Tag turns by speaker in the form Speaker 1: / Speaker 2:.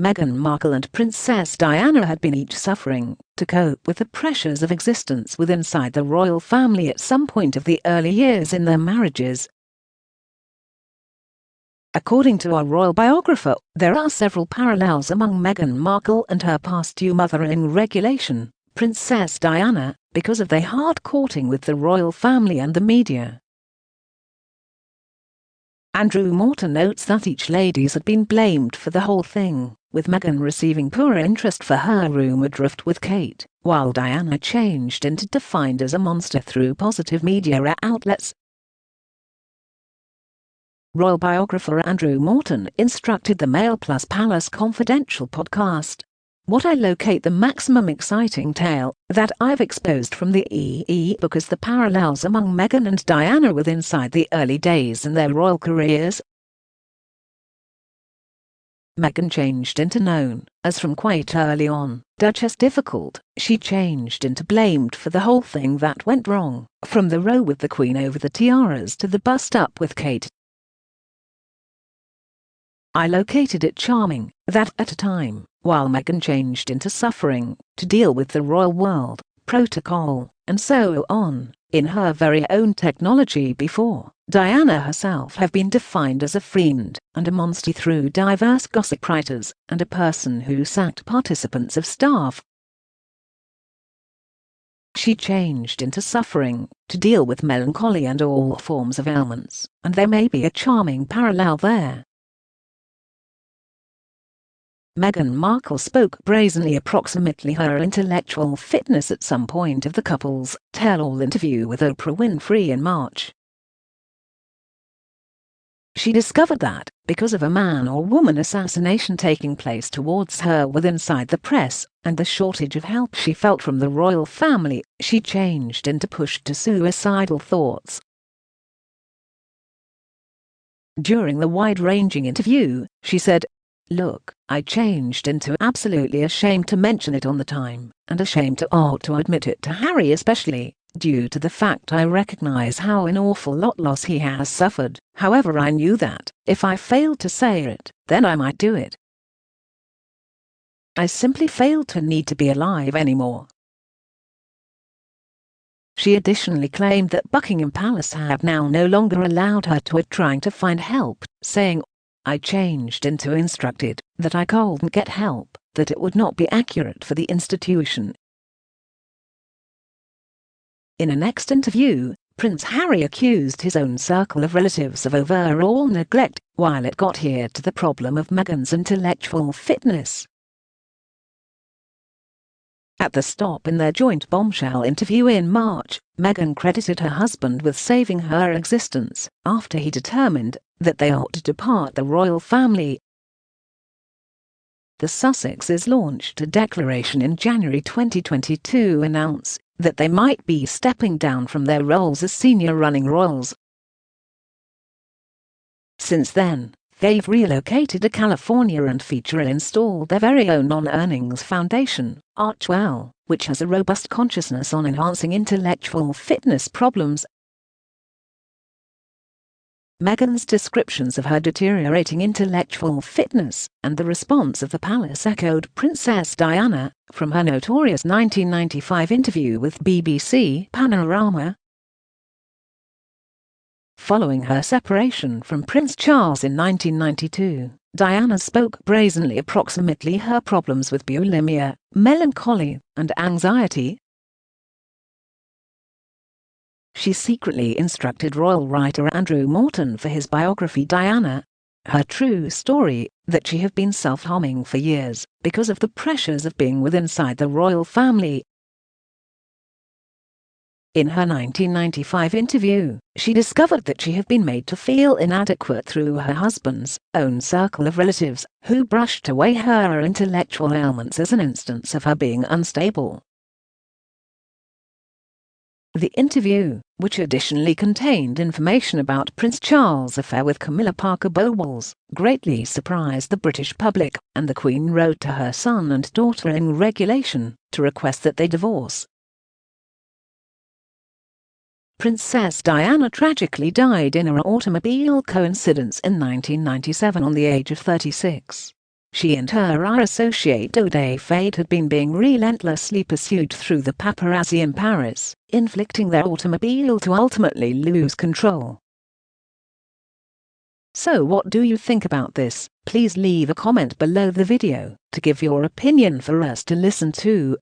Speaker 1: Meghan Markle and Princess Diana had been each suffering to cope with the pressures of existence within inside the royal family at some point of the early years in their marriages. According to our royal biographer, there are several parallels among Meghan Markle and her past due mother-in regulation, Princess Diana, because of their hard courting with the royal family and the media. Andrew Morton notes that each ladies had been blamed for the whole thing, with Meghan receiving poor interest for her rumoured rift with Kate, while Diana changed into defined as a monster through positive media outlets. Royal biographer Andrew Morton instructed the Mail Plus Palace Confidential podcast, "What I locate the maximum exciting tale that I've exposed from the book is the parallels among Meghan and Diana with inside the early days in their royal careers." Meghan changed into known as from quite early on, Duchess difficult. She changed into blamed for the whole thing that went wrong, from the row with the Queen over the tiaras to the bust-up with Kate. I located it charming that at a time, while Meghan changed into suffering to deal with the royal world, protocol, and so on, in her very own technology before, Diana herself have been defined as a fiend and a monster through diverse gossip writers and a person who sacked participants of staff. She changed into suffering to deal with melancholy and all forms of ailments, and there may be a charming parallel there. Meghan Markle spoke brazenly approximately her intellectual fitness at some point of the couple's tell-all interview with Oprah Winfrey in March. She discovered that, because of a man or woman assassination taking place towards her with inside the press, and the shortage of help she felt from the royal family, she changed into pushed to suicidal thoughts. During the wide-ranging interview, she said, "Look, I changed into absolutely ashamed to mention it on the time, and ashamed to admit it to Harry especially, due to the fact I recognize how an awful lot loss he has suffered. However, I knew that, if I failed to say it, then I might do it. I simply failed to need to be alive anymore." She additionally claimed that Buckingham Palace had now no longer allowed her to trying to find help, saying, "I changed into instructed that I couldn't get help, that it would not be accurate for the institution." In a next interview, Prince Harry accused his own circle of relatives of overall neglect, while it got here to the problem of Meghan's intellectual fitness. At the stop in their joint bombshell interview in March, Meghan credited her husband with saving her existence after he determined that they ought to depart the royal family. The Sussexes launched a declaration in January 2022 announcing that they might be stepping down from their roles as senior running royals. Since then, they've relocated to California and installed their very own non-earnings foundation, Archwell, which has a robust consciousness on enhancing intellectual fitness problems. Meghan's descriptions of her deteriorating intellectual fitness and the response of the palace echoed Princess Diana from her notorious 1995 interview with BBC Panorama. Following her separation from Prince Charles in 1992, Diana spoke brazenly approximately her problems with bulimia, melancholy, and anxiety. She secretly instructed royal writer Andrew Morton for his biography Diana, her true story, that she had been self-harming for years because of the pressures of being inside the royal family. In her 1995 interview, she discovered that she had been made to feel inadequate through her husband's own circle of relatives, who brushed away her intellectual ailments as an instance of her being unstable. The interview, which additionally contained information about Prince Charles' affair with Camilla Parker Bowles, greatly surprised the British public, and the Queen wrote to her son and daughter in regulation to request that they divorce. Princess Diana tragically died in an automobile coincidence in 1997 on the age of 36. She and her associate Dode Fade had been being relentlessly pursued through the paparazzi in Paris, inflicting their automobile to ultimately lose control. So what do you think about this? Please leave a comment below the video to give your opinion for us to listen to.